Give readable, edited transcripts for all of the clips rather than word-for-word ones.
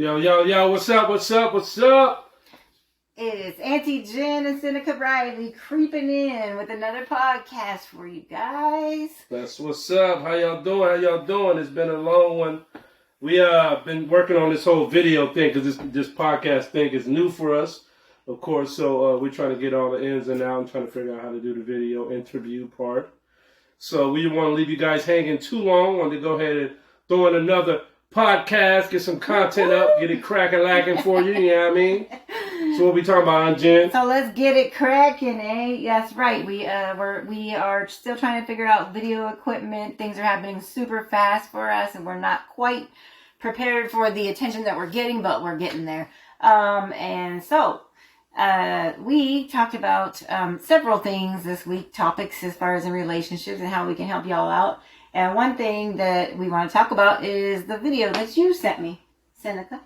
Yo, what's up? It is Auntie Jen and Seneca Riley creeping in with another podcast for you guys. That's what's up. How y'all doing? It's been a long one. We been working on this whole video thing because this podcast thing is new for us, of course. So we're trying to get all the ins and outs and trying to figure out how to do the video interview part. So we didn't want to leave you guys hanging too long. Wanted to go ahead and throw in another podcast, get some content up, get it cracking for you. You know what I mean? So what we talking about, Aunt Jen? So let's get it cracking, eh? That's right. We are still trying to figure out video equipment. Things are happening super fast for us, and we're not quite prepared for the attention that we're getting, but we're getting there. And so we talked about several things this week, topics as far as in relationships and how we can help y'all out. And one thing that we want to talk about is the video that you sent me, Seneca.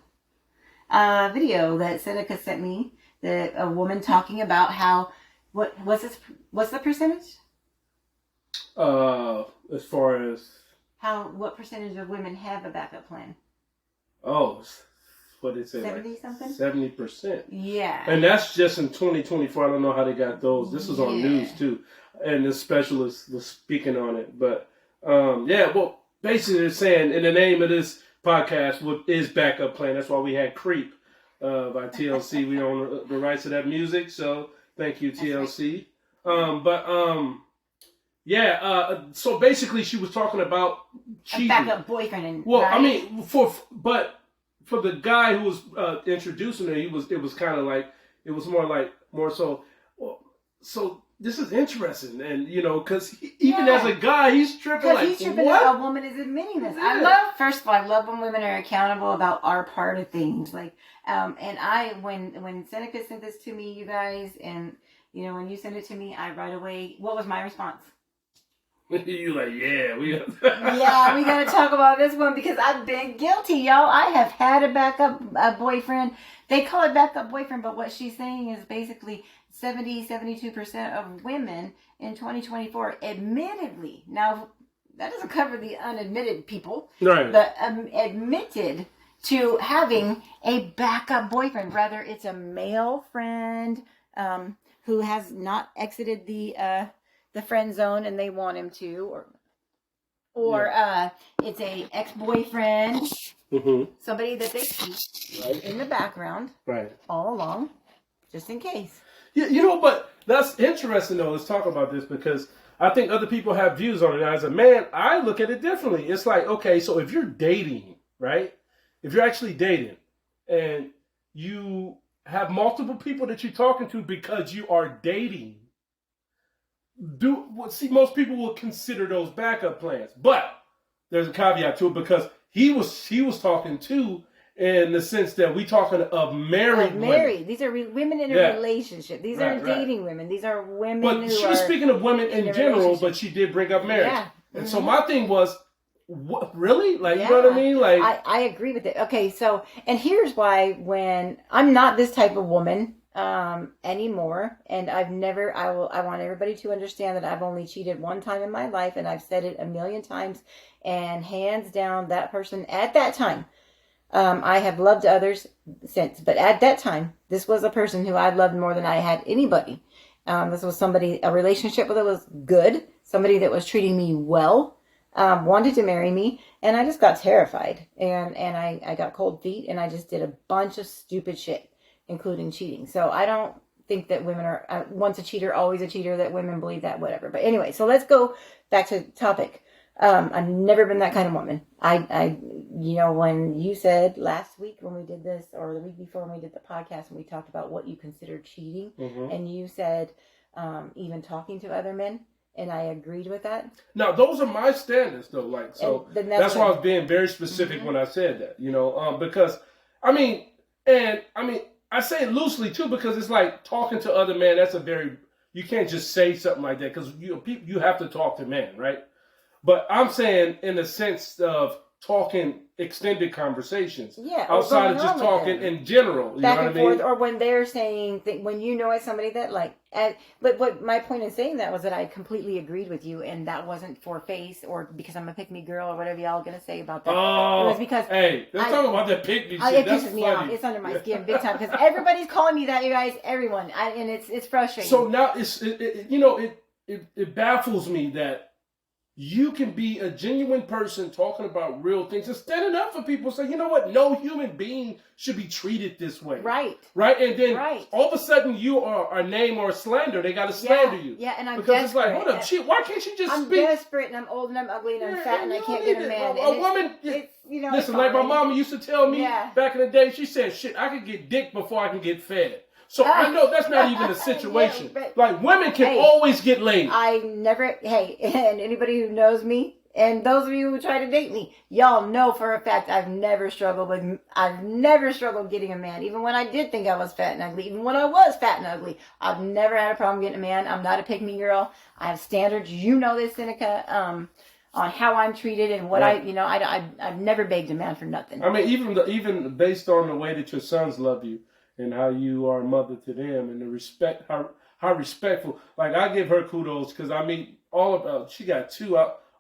Video that Seneca sent me, a woman talking about how, what's the percentage? As far as what percentage of women have a backup plan? Oh, what did it say? 70 something? 70%. Yeah. And that's just in 2024. I don't know how they got those. This was on news too, and the specialist was speaking on it. But well, basically they're saying in the name of this podcast, what is backup plan? That's why we had Creep by TLC. We own the rights to that music, so thank you, TLC. So basically she was talking about cheating. A backup boyfriend. Well, right? I mean, for the guy who was introducing her, it was kind of like, it was more so, well, so this is interesting, and because even as a guy, he's tripping. Like, he's tripping what? That a woman is admitting this. Yeah. First of all, I love when women are accountable about our part of things. Like, and when Seneca sent this to me, you guys, and when you sent it to me, I right away. What was my response? You like, we gotta talk about this one because I've been guilty, y'all. I have had a backup boyfriend. They call it backup boyfriend, but what she's saying is basically 72% of women in 2024 admittedly, now that doesn't cover the unadmitted people, right? But admitted to having a backup boyfriend, whether it's a male friend who has not exited the friend zone and they want him to, or it's a ex-boyfriend, somebody that they keep in the background, right, all along, just in case. Yeah, but that's interesting though. Let's talk about this because I think other people have views on it. As a man, I look at it differently. It's like, okay, so if you're dating, right? If you're actually dating and you have multiple people that you're talking to because you are dating, most people will consider those backup plans. But there's a caveat to it because he was talking to, in the sense that we talking of married women. These are women in a relationship. These aren't dating women. These are women but she was speaking of women in general, but she did bring up marriage. Yeah. And so my thing was, what, really? Like, you know what I mean? Like, I agree with it. Okay, so, and here's why, when I'm not this type of woman anymore, and I want everybody to understand that I've only cheated one time in my life, and I've said it a million times, and hands down, that person at that time, I have loved others since, but at that time, this was a person who I loved more than I had anybody. This was a relationship that was good, somebody that was treating me well, wanted to marry me, and I just got terrified, and I got cold feet, and I just did a bunch of stupid shit, including cheating. So I don't think that women are once a cheater, always a cheater, that women believe that, whatever. But anyway, so let's go back to the topic. I've never been that kind of woman. When you said last week when we did this, or the week before when we did the podcast and we talked about what you considered cheating, and you said even talking to other men, and I agreed with that. Now, those are my standards, though. Like, so that's why I was being very specific when I said that. Because I say it loosely too because it's like talking to other men. You can't just say something like that because you have to talk to men, right? But I'm saying in the sense of talking extended conversations. Yeah, outside of just talking in general. You back know and what I mean? forth, or when they're saying when you know it's somebody that like. But what my point in saying that was that I completely agreed with you, and that wasn't for face or because I'm a pick me girl or whatever y'all gonna say about that. Oh, it was because hey, let's talk about that pick me shit. It That's pisses me funny. off. It's under my skin big time because everybody's calling me that, you guys. Everyone, and it's frustrating. So now it baffles me that you can be a genuine person talking about real things and standing up for people. Say, you know what? No human being should be treated this way. Right. And then all of a sudden you are a name or a slander. They got to slander you. Yeah, and I'm because desperate. It's like, hold up, why can't she just speak? I'm desperate, and I'm old, and I'm ugly, and I'm fat, and I can't get a man. A woman, listen, like my mama used to tell me back in the day, she said, shit, I could get dick before I can get fed. So I know that's not even a situation. Like, women can always get laid. And anybody who knows me, and those of you who try to date me, y'all know for a fact I've never struggled getting a man. Even when I did think I was fat and ugly, even when I was fat and ugly, I've never had a problem getting a man. I'm not a pick-me girl. I have standards. You know this, Seneca, on how I'm treated and what I've never begged a man for nothing. I mean, even based on the way that your sons love you and how you are a mother to them and the respect, how respectful. Like, I give her kudos because I mean, she got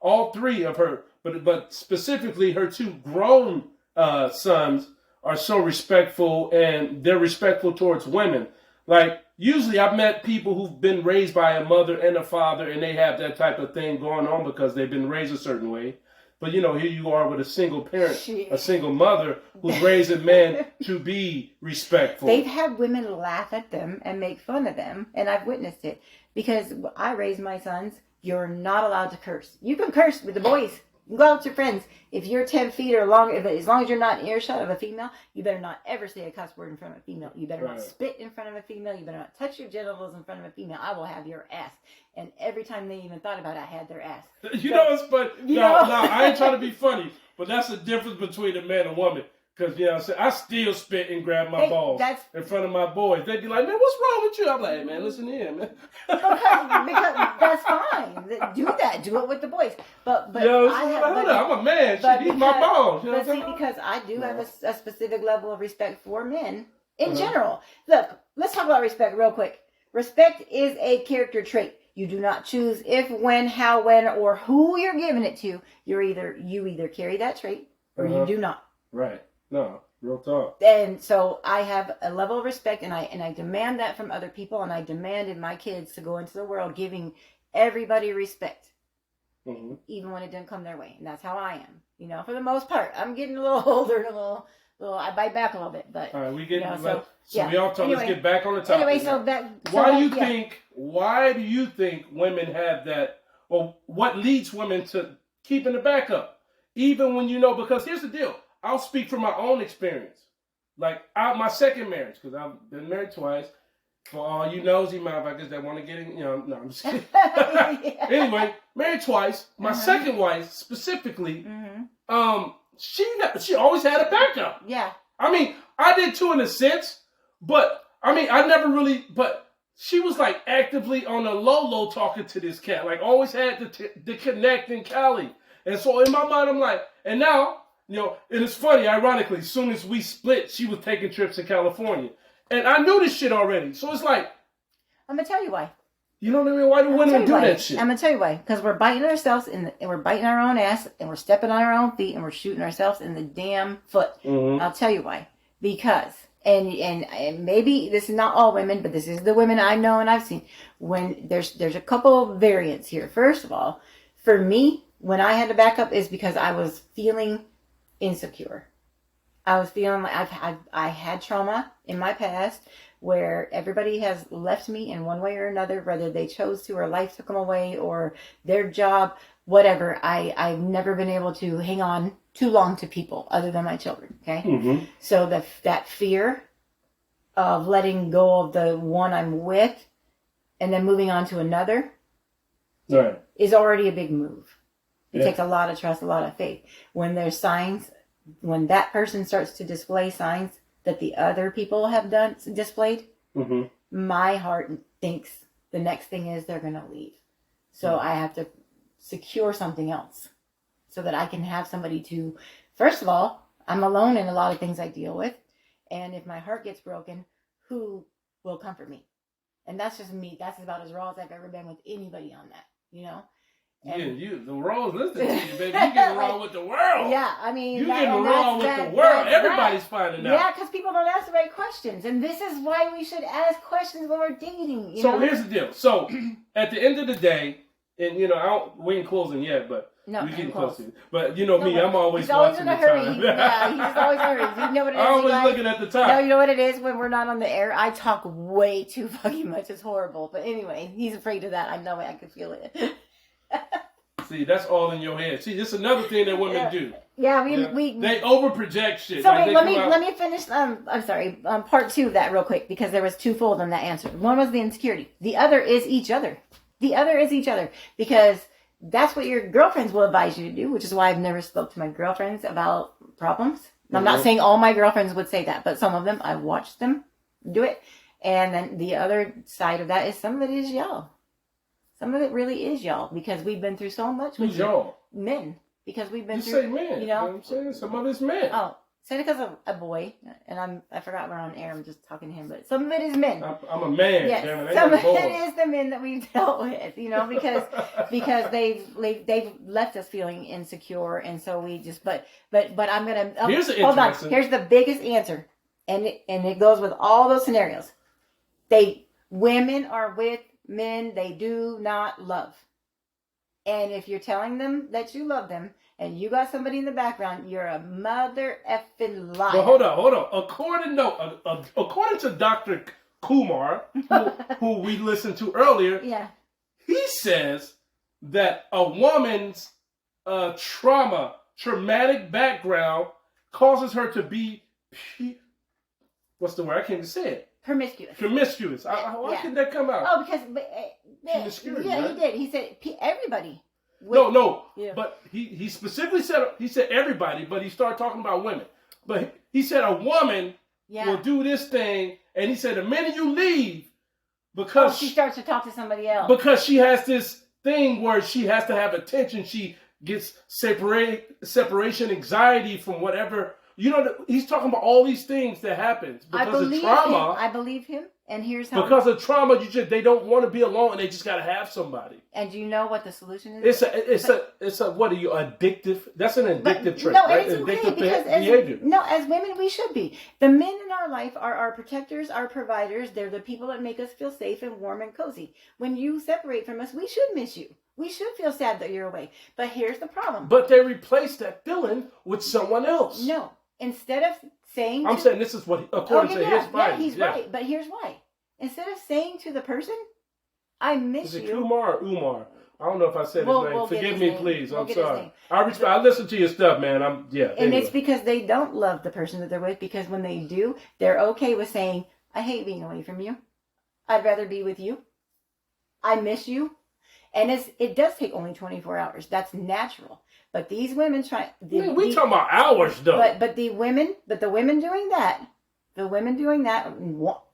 all three of her, but specifically her two grown sons are so respectful, and they're respectful towards women. Like, usually I've met people who've been raised by a mother and a father, and they have that type of thing going on because they've been raised a certain way. But, here you are with a single parent, a single mother who's raising men to be respectful. They've had women laugh at them and make fun of them, and I've witnessed it. Because I raised my sons, you're not allowed to curse. You can curse with the boys. You can go out with your friends. If you're 10 feet or long, as long as you're not in earshot of a female, you better not ever say a cuss word in front of a female. You better not spit in front of a female. You better not touch your genitals in front of a female. I will have your ass. And every time they even thought about it, I had their ass. Know it's funny. No, I ain't trying to be funny, but that's the difference between a man and woman. Because, I still spit and grab my balls in front of my boys. They'd be like, man, what's wrong with you? I'm like, hey, man, listen here, man. because that's fine. Do that. Do it with the boys. But I'm a man. She my balls. But see, because I do have a specific level of respect for men in general. Look, let's talk about respect real quick. Respect is a character trait. You do not choose if, when, how, when, or who you're giving it to. You either carry that trait or you do not. Right. No, real talk. And so I have a level of respect, and I demand that from other people, and I demanded my kids to go into the world giving everybody respect, even when it didn't come their way. And that's how I am, for the most part. I'm getting a little older and a little I bite back a little bit, but all right, we get we all talk. Let's get back on the topic. Anyway, why do you think women have that, or what leads women to keeping the backup, even when because here's the deal. I'll speak from my own experience. Like, my second marriage, because I've been married twice. For all you nosy motherfuckers that want to get in, no, I'm just kidding. Anyway, married twice. My second wife, specifically, she always had a backup. Yeah. I mean, I did too in a sense, but, I mean, I never really, but she was, like, actively on the low talking to this cat. Like, always had the connect in Cali. And so, in my mind, I'm like, and now, and it's funny, ironically, as soon as we split, she was taking trips to California. And I knew this shit already. So it's like, I'm going to tell you why. You know what I mean? Why do women do that shit? I'm going to tell you why. Because we're biting ourselves and we're biting our own ass, and we're stepping on our own feet, and we're shooting ourselves in the damn foot. I'll tell you why. Because, and maybe this is not all women, but this is the women I know and I've seen. When there's a couple of variants here. First of all, for me, when I had to back up is because I was feeling insecure. I was feeling like I had trauma in my past where everybody has left me in one way or another, whether they chose to or life took them away or their job, whatever. I've never been able to hang on too long to people other than my children. Okay. So that fear of letting go of the one I'm with and then moving on to another is already a big move. It takes a lot of trust, a lot of faith. When there's signs, when that person starts to display signs that the other people have displayed, my heart thinks the next thing is they're going to leave. So I have to secure something else. so that I can have somebody to, first of all, I'm alone in a lot of things I deal with. And if my heart gets broken, who will comfort me? And that's just me. That's about as raw as I've ever been with anybody on that, you know? And the world's listening to you, baby. You getting wrong with the world. Yeah, I mean, you getting wrong with the world. Everybody's finding out. Yeah, because people don't ask the right questions, and this is why we should ask questions when we're dating. You so know? Here's the deal. So at the end of the day, and we ain't closing yet, but no, we getting close. But you know me, I'm always he's always watching in a the hurry. time. Yeah, he's always in a hurry. You know what it is? I'm always looking at the time. No, you know what it is? When we're not on the air, I talk way too fucking much. It's horrible. But anyway, he's afraid of that. I know it. I can feel it. See, that's all in your head. See, this is another thing that women do. Yeah, they overproject shit. So wait, let me finish. I'm sorry. Part 2 of that real quick, because there was twofold on that answer. One was the insecurity. The other is each other. The other is each other, because that's what your girlfriends will advise you to do, which is why I've never spoke to my girlfriends about problems. Mm-hmm. I'm not saying all my girlfriends would say that, but some of them, I've watched them do it. And then the other side of that is some of it is y'all. Some of it really is y'all, because we've been through so much with y'all? Men. Because we've been you through. Say men. You You know know what I'm saying? Some of it's men. Oh, Seneca's a boy, and I forgot we're on air. I'm just talking to him, but some of it is men. I'm a man. Yes, damn it. some of it is the men that we've dealt with, you know, because they've left us feeling insecure, and so we just. But I'm gonna hold on. Here's the biggest answer, and it goes with all those scenarios. Women are with men they do not love. And if you're telling them that you love them and you got somebody in the background, you're a mother effing liar. Well, hold on. According to Dr. Kumar, who we listened to earlier, yeah, he says that a woman's traumatic background causes her to be, what's the word? I can't even say it. Promiscuous. Why can that come out? Oh, because right? he did. He said everybody. No. Yeah. But he specifically said everybody, but he started talking about women. But he said a woman will do this thing, and he said the minute you leave, because she starts to talk to somebody else. Because she has this thing where she has to have attention. She gets separation anxiety from whatever. You know, he's talking about all these things that happens because of trauma. I believe him, and here's how. Because of trauma, they don't want to be alone, and they just got to have somebody. And do you know what the solution is? It's a what are you addictive? That's an addictive trait, no, right? It's okay, addictive because behavior. As women, we should be. The men in our life are our protectors, our providers. They're the people that make us feel safe and warm and cozy. When you separate from us, we should miss you. We should feel sad that you're away. But here's the problem. But they replace that feeling with someone else. No. Instead of saying... I'm saying this is what, according to his writing. Yeah, he's right. But here's why. Instead of saying to the person, I miss you... Is it Kumar or Umar? I don't know if I said his name. Forgive me, please. I'm sorry. I listen to your stuff, man. And anyway. It's because they don't love the person that they're with, because when they do, they're okay with saying, I hate being away from you. I'd rather be with you. I miss you. And it does take only 24 hours. That's natural. But these women we talking about hours, though. But the women doing that,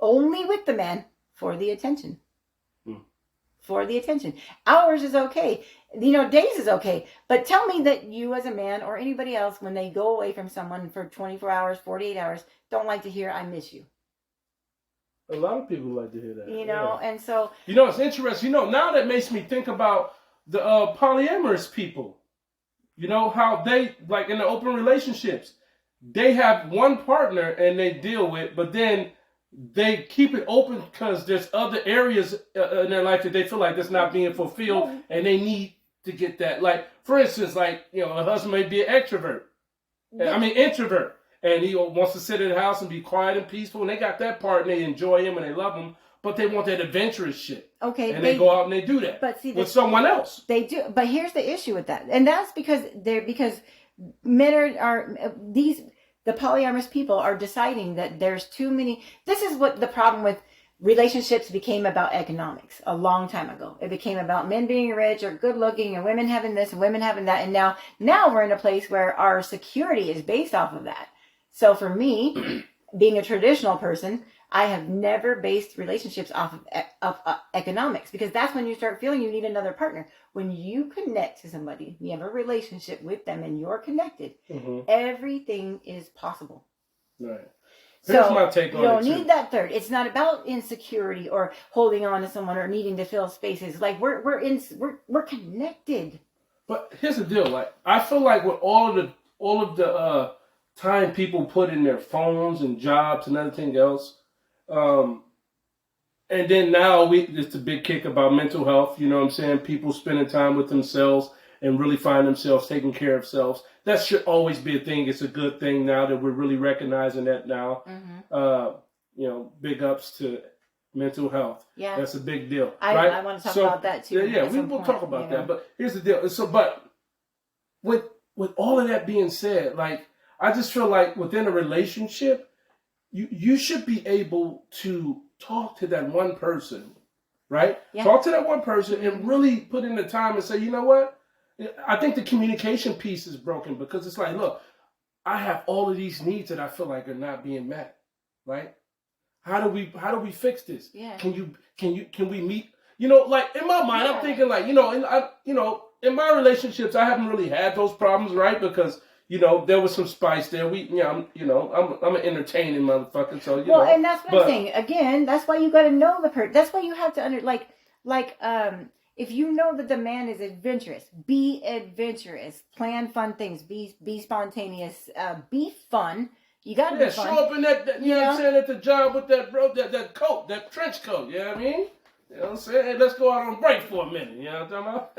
only with the man for the attention. For the attention. Hours is okay. Days is okay. But tell me that you as a man or anybody else, when they go away from someone for 24 hours, 48 hours, don't like to hear, I miss you. A lot of people like to hear that. And so... it's interesting. Now that makes me think about the polyamorous people. How they, like in the open relationships, they have one partner and they deal with, but then they keep it open because there's other areas in their life that they feel like that's not being fulfilled, and they need to get that. Like, for instance, a husband may be an introvert, and he wants to sit in the house and be quiet and peaceful, and they got that part, and they enjoy him and they love him, but they want that adventurous shit. Okay. And they go out and they do that. But see, with someone else. They do. But here's the issue with that. And that's because men are the polyamorous people are deciding that there's too many. This is what the problem with relationships became about economics a long time ago. It became about men being rich or good looking and women having this and women having that. And now we're in a place where our security is based off of that. So for me, being a traditional person, I have never based relationships off of economics, because that's when you start feeling you need another partner. When you connect to somebody, you have a relationship with them and you're connected, everything is possible. Right. Here's my take on it. You don't need that third. It's not about insecurity or holding on to someone or needing to fill spaces. Like we're connected. But here's the deal. Like I feel like with all of the time people put in their phones and jobs and everything else, and then now it's a big kick about mental health. You know what I'm saying? People spending time with themselves and really find themselves taking care of themselves. That should always be a thing. It's a good thing now that we're really recognizing that now. Big ups to mental health. Yeah. That's a big deal. Right? I want to talk about that too. Yeah, we'll talk about that. But here's the deal. So, but with all of that being said, like, I just feel like within a relationship, you should be able to talk to that one person, right? Yeah. Talk to that one person and really put in the time and say, you know what? I think the communication piece is broken, because it's like, look, I have all of these needs that I feel like are not being met, right? How do we fix this? Yeah. Can we meet? You know, like in my mind, I'm thinking like, in my relationships, I haven't really had those problems, right? Because there was some spice there. I'm an entertaining motherfucker, so you know. Well, and that's what I'm saying. Again, that's why you got to know the person. That's why you have to if you know that the man is adventurous, be adventurous. Plan fun things. Be spontaneous. Be fun. You got to be fun. Show up in that you know what I'm saying, at the job with that coat, that trench coat. You know what I mean? You know what I'm saying? Hey, let's go out on break for a minute. You know what I'm talking about?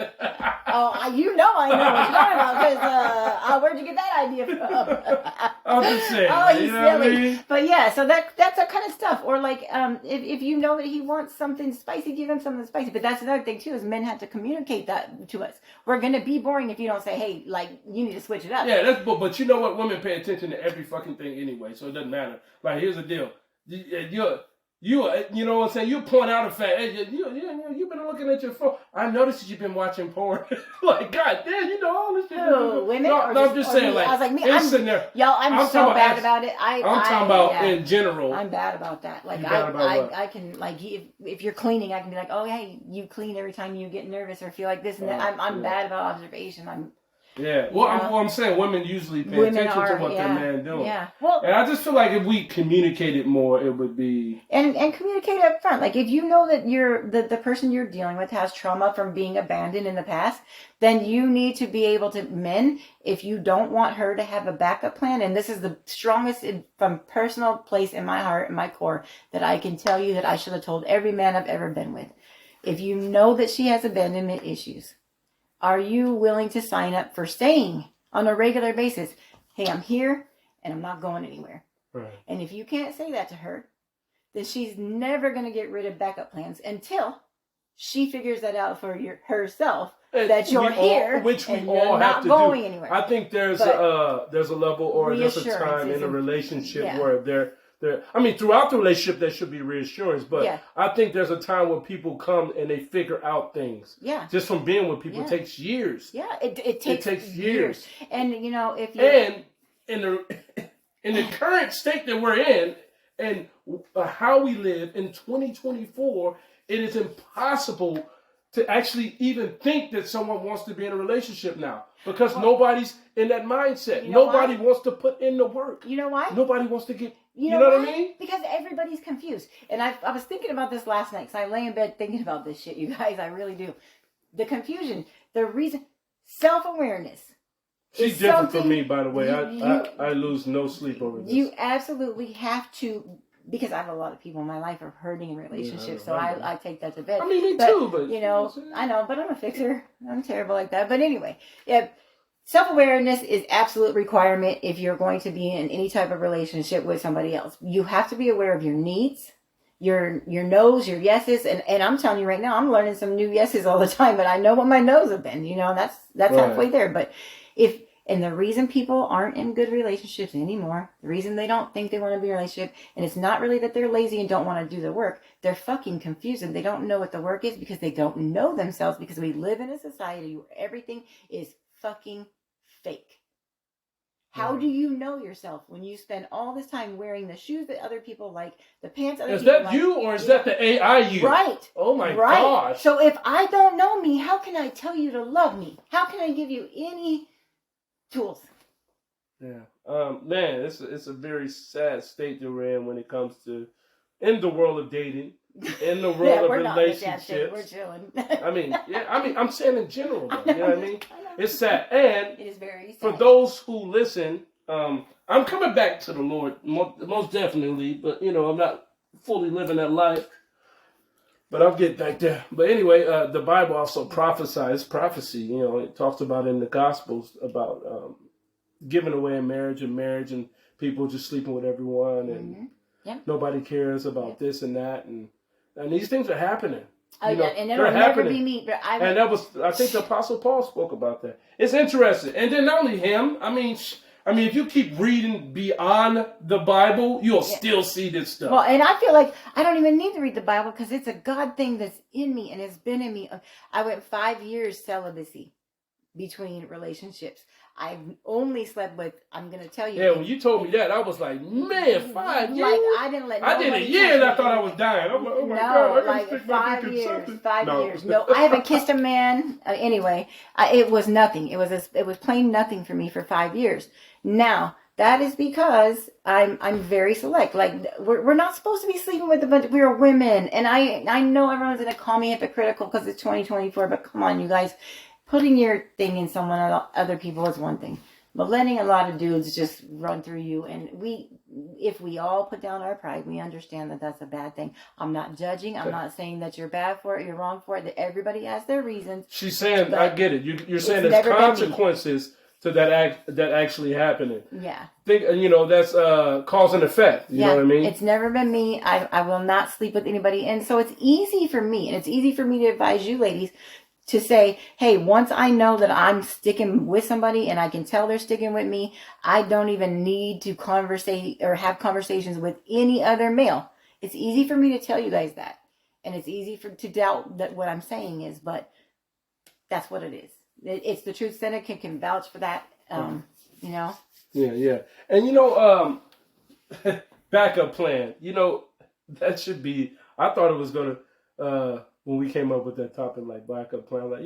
I know what you're talking about, because where'd you get that idea from? I'm just saying. Oh, he's silly. I mean? But yeah, so that's that kind of stuff. Or like, if you know that he wants something spicy, give him something spicy. But that's another thing too, is men have to communicate that to us. We're gonna be boring if you don't say, hey, like, you need to switch it up. Yeah, but you know what? Women pay attention to every fucking thing anyway, so it doesn't matter. Like, here's the deal. You know what I'm saying? You point out a fact. Hey, you've been looking at your phone. I noticed that you've been watching porn. Like, God damn, all this shit. Women? No, I'm just saying, like, I was like, I'm so bad about it. I'm talking about in general. I'm bad about that. Like, I can, like, if you're cleaning, I can be like, oh, hey, you clean every time you get nervous or feel like this and that. I'm bad about observation. Yeah, well, I'm saying women usually pay attention to what their man doing. Yeah, well, and I just feel like if we communicated more, it would be and communicate up front. Like, if you know that the person you're dealing with has trauma from being abandoned in the past, then you need to be able to, men, if you don't want her to have a backup plan, and this is the strongest from personal place in my heart and my core that I can tell you that I should have told every man I've ever been with. If you know that she has abandonment issues, are you willing to sign up for staying on a regular basis? Hey, I'm here and I'm not going anywhere. Right. And if you can't say that to her, then she's never going to get rid of backup plans until she figures that out for herself. That you're here, which we and all you're have not to going do. anywhere. I think there's a level or there's a time in a relationship where throughout the relationship there should be reassurance, but I think there's a time where people come and they figure out things. Yeah. Just from being with people, it takes years. Yeah, it takes years. And if you and in the current state that we're in and how we live in 2024, it is impossible to actually even think that someone wants to be in a relationship now, because nobody's in that mindset. Nobody wants to put in the work. You know why? Nobody wants to get. You know what I mean? Because everybody's confused. And I was thinking about this last night, because I lay in bed thinking about this shit, you guys. I really do. The confusion, the reason, self-awareness. She's different from me, by the way. I lose no sleep over this. You absolutely have to. Because I have a lot of people in my life are hurting in relationships, so I take that to bed. I mean, me too, but I know, but I'm a fixer. I'm terrible like that. But anyway, self-awareness is absolute requirement if you're going to be in any type of relationship with somebody else. You have to be aware of your needs, your no's, your yeses, and I'm telling you right now, I'm learning some new yeses all the time, but I know what my no's have been. That's right. Halfway there. But and the reason people aren't in good relationships anymore, the reason they don't think they want to be in a relationship, and it's not really that they're lazy and don't want to do the work. They're fucking confused and they don't know what the work is because they don't know themselves, because we live in a society where everything is fucking fake. How do you know yourself when you spend all this time wearing the shoes that other people like, the pants other is people that like? you or is that the AI you? Right. Oh my gosh. So if I don't know me, how can I tell you to love me? How can I give you any tools? Yeah. Man, it's a very sad state that we're in when it comes to in the world of dating, in the world of relationships. We're chilling. I'm saying in general though. You know what I mean? It's sad. And it is very sad. For those who listen, I'm coming back to the Lord most definitely, but I'm not fully living that life. But I'll get back there. But anyway, the Bible also prophesies prophecy. It talks about in the Gospels about giving away in marriage and people just sleeping with everyone and nobody cares about this and that and these things are happening. And it'll never be me. But I think the Apostle Paul spoke about that. It's interesting. And then not only him, I mean, if you keep reading beyond the Bible, you'll still see this stuff. Well, and I feel like I don't even need to read the Bible because it's a God thing that's in me and has been in me. I went 5 years celibacy between relationships. I've only slept with, I'm going to tell you. Yeah, when you told me that, I was like, man, 5 years? Like, I didn't let I did a year and I thought I was dying. I'm like, oh my God. Like 5 years. 5 years. No, I haven't kissed a man. Anyway, it was nothing. It was plain nothing for me for 5 years. Now, that is because I'm very select. Like, we're not supposed to be sleeping with a bunch. We're women. And I know everyone's going to call me hypocritical because it's 2024, but come on, you guys. Putting your thing in someone other people is one thing. But letting a lot of dudes just run through you. And if we all put down our pride, we understand that that's a bad thing. I'm not judging. I'm not saying that you're bad for it. You're wrong for it. That everybody has their reasons. She's saying, I get it. You're saying there's consequences to that actually happening. Yeah. That's cause and effect. You know what I mean? It's never been me. I will not sleep with anybody. And so it's easy for me. And it's easy for me to advise you ladies to say, hey, once I know that I'm sticking with somebody and I can tell they're sticking with me, I don't even need to conversate or have conversations with any other male. It's easy for me to tell you guys that. And it's easy to doubt that what I'm saying is, but that's what it is. It's the truth. Seneca can vouch for that, Yeah. And, backup plan, that should be, I thought it was going to, when we came up with that topic, like backup plan, like,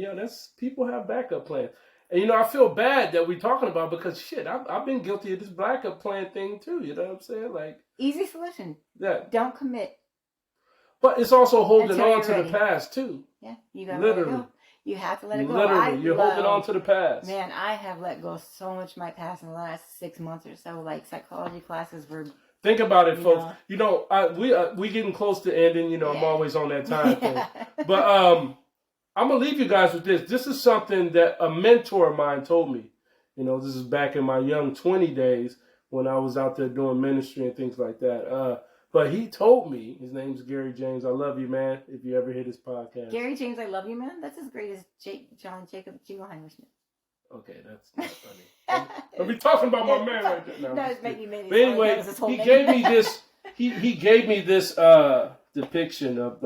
people have backup plans. And, I feel bad that we're talking about because, shit, I've been guilty of this backup plan thing, too. You know what I'm saying? Like, easy solution. Yeah. Don't commit. But it's also holding on to the past, too. Yeah, you got to let it go. You have to let it go. Literally, you're holding on to the past. Man, I have let go so much of my past in the last 6 months or so. Like, psychology classes were... Think about it, folks. We getting close to ending. I'm always on that time thing. But I'm going to leave you guys with this. This is something that a mentor of mine told me. This is back in my young 20 days when I was out there doing ministry and things like that. But he told me, his name's Gary James. I love you, man, if you ever hear this podcast. Gary James, I love you, man? That's as great as John Jacob Jingleheimer Smith. Okay, that's not funny. I'll be talking about my man right there. No, it's making me. But anyway, he gave me this. He gave me this depiction of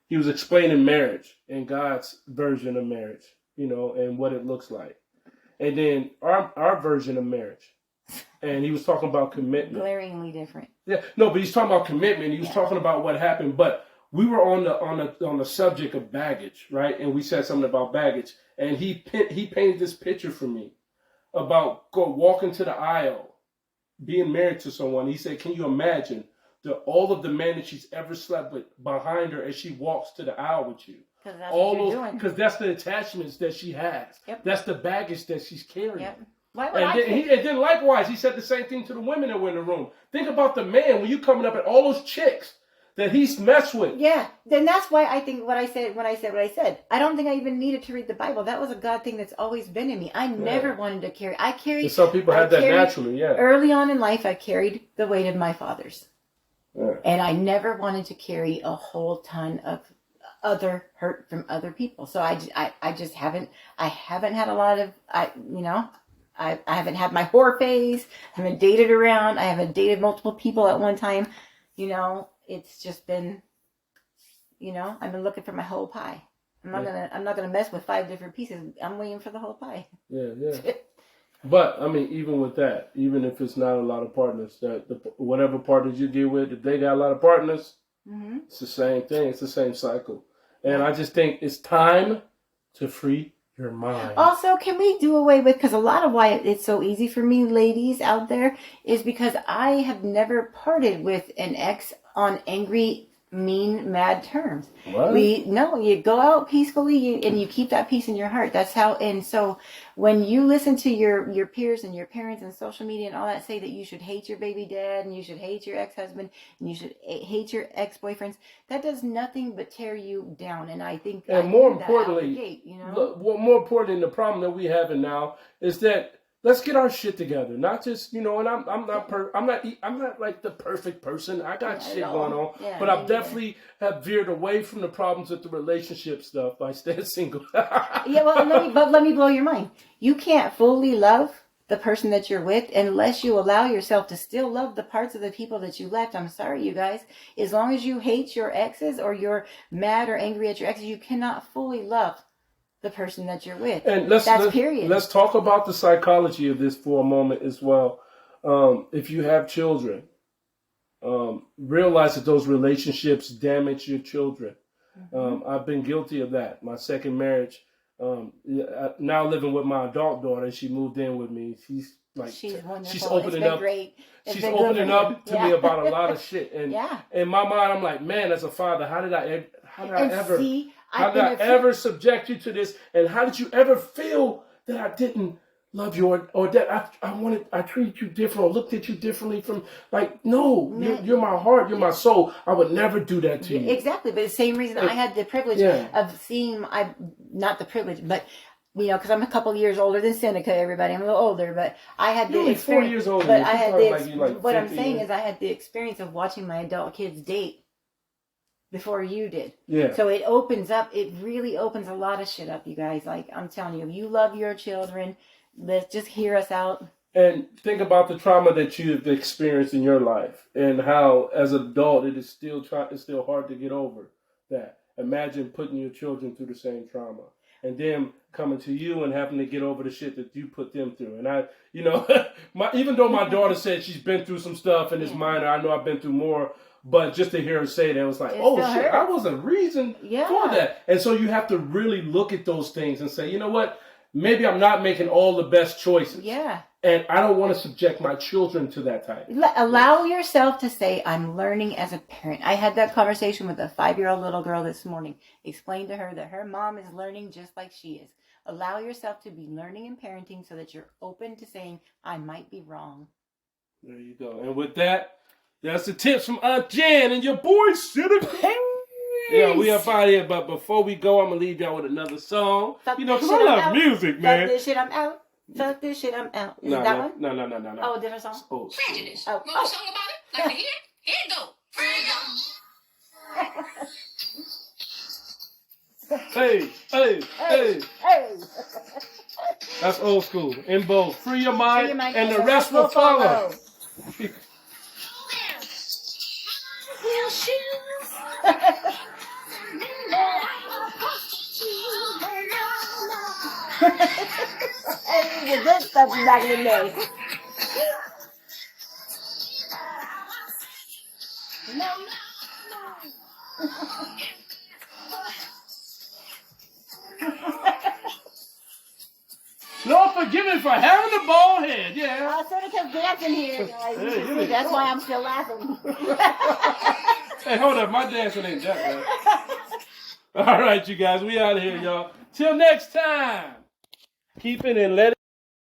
he was explaining marriage and God's version of marriage, and what it looks like, and then our version of marrige, and he was talking about commitment. Glaringly different. Yeah, no, but he's talking about commitment. He was talking about what happened, but we were on the subject of baggage, right? And we said something about baggage. And he painted this picture for me about walking to the aisle, being married to someone. He said, can you imagine all of the men that she's ever slept with behind her as she walks to the aisle with you? Because that's the attachments that she has. Yep. That's the baggage that she's carrying. Yep. And then likewise, he said the same thing to the women that were in the room. Think about the man when you coming up at all those chicks that he's messed with. Yeah, then that's why I think when I said what I said. I don't think I even needed to read the Bible. That was a God thing that's always been in me. I never wanted to carry. I carried. And some people have that naturally, yeah. Early on in life, I carried the weight of my fathers. Yeah. And I never wanted to carry a whole ton of other hurt from other people. So I just haven't. I haven't had a lot of. I haven't had my whore phase. I haven't dated around. I haven't dated multiple people at one time. It's just been, I've been looking for my whole pie. I'm not gonna mess with 5 different pieces. I'm waiting for the whole pie. Yeah. But I mean, even with that, even if it's not a lot of partners, whatever partners you get with, if they got a lot of partners, it's the same thing. It's the same cycle. And I just think it's time to free your mind. Also, can we do away with, because a lot of why it's so easy for me, ladies out there, is because I have never parted with an ex on angry, mean, mad terms. What? You go out peacefully and you keep that peace in your heart. That's how. And so when you listen to your peers and your parents and social media and all that say that you should hate your baby dad and you should hate your ex-husband and you should hate your ex-boyfriends, that does nothing but tear you down. And I think, and more importantly, more importantly, the problem that we have now is that let's get our shit together. Not just, and I'm not like the perfect person. I got shit going on, but I've definitely have veered away from the problems with the relationship stuff by staying single. Let me blow your mind. You can't fully love the person that you're with unless you allow yourself to still love the parts of the people that you left. I'm sorry, you guys. As long as you hate your exes or you're mad or angry at your exes, you cannot fully love the person that you're with. And period. Let's talk about the psychology of this for a moment as well. If you have children, realize that those relationships damage your children. I've been guilty of that. My second marriage, now living with my adult daughter, she moved in with me. She's wonderful. She's opening up. Great. She's opening up to me about a lot of shit. And in my mind, I'm like, man, as a father, how did I ever subject you to this? And how did you ever feel that I didn't love you or that I treated you different or looked at you differently from, like, no, you're my heart, you're my soul. I would never do that to you. Exactly. But the same reason I had the privilege of seeing, not the privilege, but because I'm a couple years older than Seneca, everybody. I'm a little older, but I had the experience. 4 years older. But I had what I'm saying is I had the experience of watching my adult kids date before you did. Yeah. So it really opens a lot of shit up, you guys. Like, I'm telling you, if you love your children, let's just hear us out. And think about the trauma that you've experienced in your life and how, as an adult, it's still hard to get over that. Imagine putting your children through the same trauma and them coming to you and having to get over the shit that you put them through. And even though my daughter said she's been through some stuff and it's minor, I know I've been through more. But just to hear her say that, it was like, oh shit, I was a reason for that. And so you have to really look at those things and say, you know what? Maybe I'm not making all the best choices. Yeah. And I don't want to subject my children to that type. Allow yourself to say, I'm learning as a parent. I had that conversation with a 5-year-old little girl this morning. Explained to her that her mom is learning just like she is. Allow yourself to be learning and parenting so that you're open to saying, I might be wrong. There you go. And with that, that's the tips from Aunt Jan and your boy Seneca. Yeah, we up out here, but before we go, I'm going to leave y'all with another song. Because I love music, man. Fuck this shit, I'm out. Fuck this shit, I'm out. Is that one? No. Oh, different song? Oh. Prejudice. Want a song about it? Like to hear it? Here it go. Freedom. Hey. That's old school. In both. Free your mind and the rest will follow. The good stuff is not gonna make. No. Lord, forgive me for having a bald head. Yeah. Seneca's dancing here, guys. That's why I'm still laughing. Hey, hold up. My dancing ain't that bad. All right, you guys. We out of here, y'all. Till next time. Keep it and let it.